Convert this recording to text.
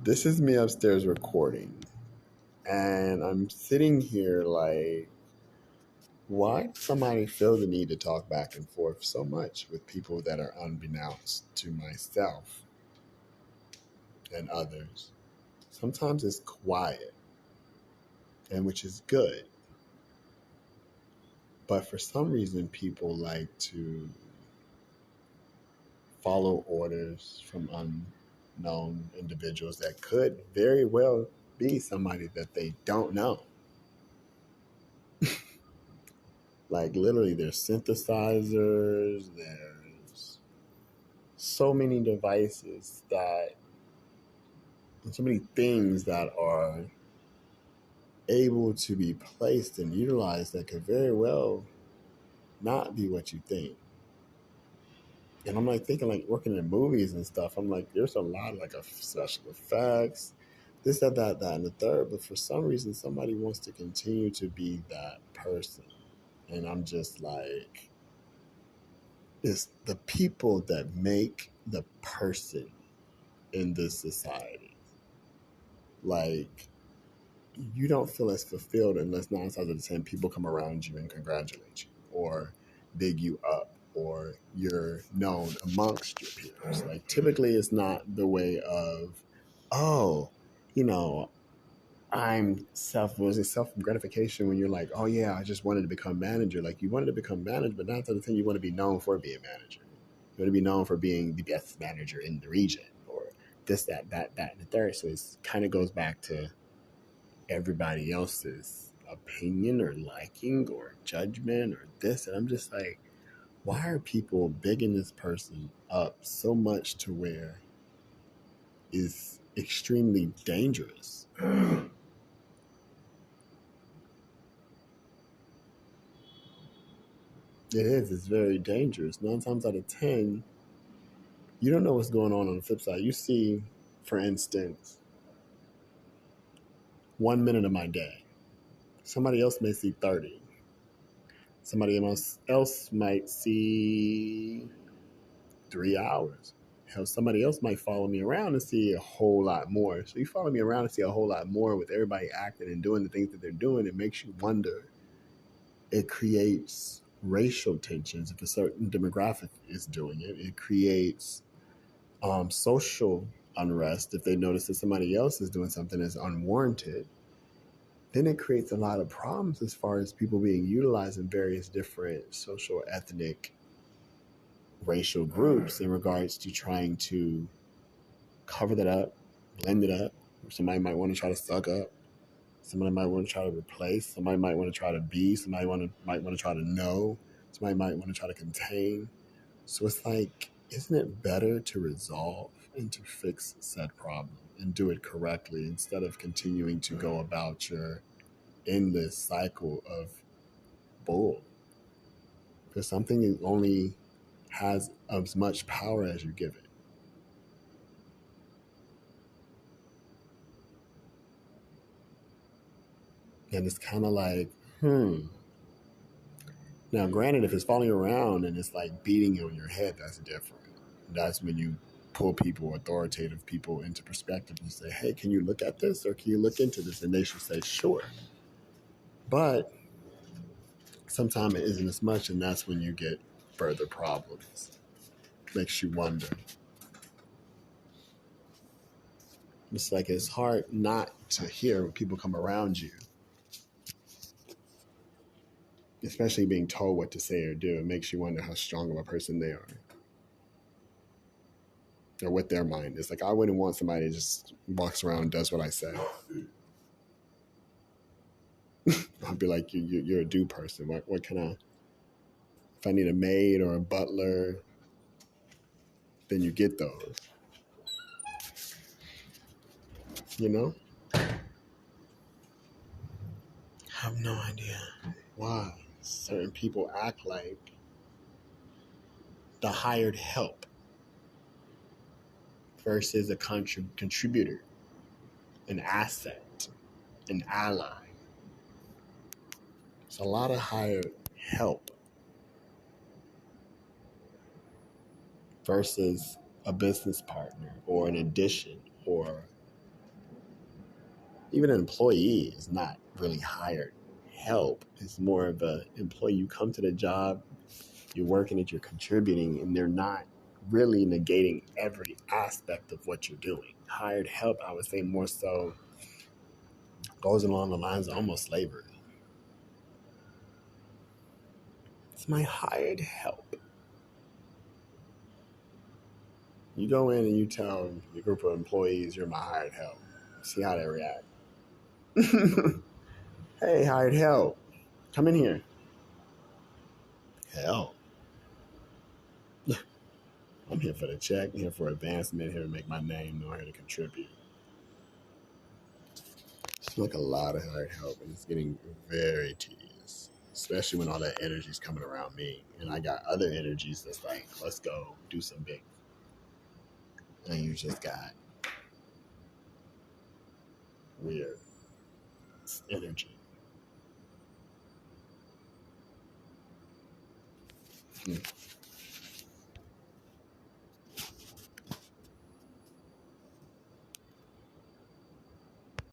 This is me upstairs recording, and I'm sitting here like, why does somebody feel the need to talk back and forth so much with people that are unbeknownst to myself and others? Sometimes it's quiet, and which is good, but for some reason, people like to follow orders from unknown individuals that could very well be somebody that they don't know. Like literally, there's synthesizers, there's so many devices that, so many things that are able to be placed and utilized that could very well not be what you think. And I'm like thinking, like working in movies and stuff, I'm like, there's a lot of like special effects, this, that, and the third. But for some reason, somebody wants to continue to be that person. And I'm just like, it's the people that make the person in this society. Like, you don't feel as fulfilled unless 9 times out of 10 people come around you and congratulate you or big you up or you're known amongst your peers. Like, typically it's not the way of, oh, you know, was it self gratification when you're like, oh yeah, I just wanted to become manager. Like, you wanted to become manager, but 9 times out of 10 you want to be known for being manager. You want to be known for being the best manager in the region or this, that, and the third. So it kind of goes back to everybody else's opinion or liking or judgment or this. And I'm just like, why are people bigging this person up so much to where it's extremely dangerous? It is. It's very dangerous. 9 times out of 10, you don't know what's going on the flip side. You see, for instance, 1 minute of my day. Somebody else may see 30. Somebody else might see 3 hours. Hell, somebody else might follow me around and see a whole lot more. So you follow me around and see a whole lot more with everybody acting and doing the things that they're doing. It makes you wonder. It creates racial tensions if a certain demographic is doing it. It creates social unrest if they notice that somebody else is doing something that's unwarranted. Then it creates a lot of problems as far as people being utilized in various different social, ethnic, racial groups in regards to trying to cover that up, blend it up. Somebody might want to try to suck up. Somebody might want to try to replace. Somebody might want to try to be. Somebody might want to try to know. Somebody might want to try to contain. So it's like, isn't it better to resolve and to fix said problem and do it correctly instead of continuing to go about your endless cycle of bull? Because something only has as much power as you give it. And it's kind of like, Now, granted, if it's following you around and it's like beating you on your head, that's different. That's when you pull people, authoritative people, into perspective and say, hey, can you look at this or can you look into this? And they should say, sure. But sometimes it isn't as much, and that's when you get further problems. Makes you wonder. It's like it's hard not to hear when people come around you, especially being told what to say or do. It makes you wonder how strong of a person they are or what their mind is. Like, I wouldn't want somebody that just walks around and does what I say. I'd be like, you're a do person. What can I, if I need a maid or a butler, then you get those. You know? I have no idea why certain people act like the hired help versus a contributor, an asset, an ally. It's a lot of hired help versus a business partner or an addition or even an employee is not really hired help. It's more of a employee. You come to the job, you're working it, you're contributing, and they're not really negating every aspect of what you're doing. Hired help, I would say, more so goes along the lines of almost slavery. It's my hired help. You go in and you tell the group of employees you're my hired help. See how they react. Hey, hired help. Come in here. Hell. I'm here for the check, I'm here for advancement, here to make my name known, here to contribute. It's like a lot of hard help, and it's getting very tedious, especially when all that energy is coming around me, and I got other energies that's like, let's go do some big. And you just got weird energy. Hmm.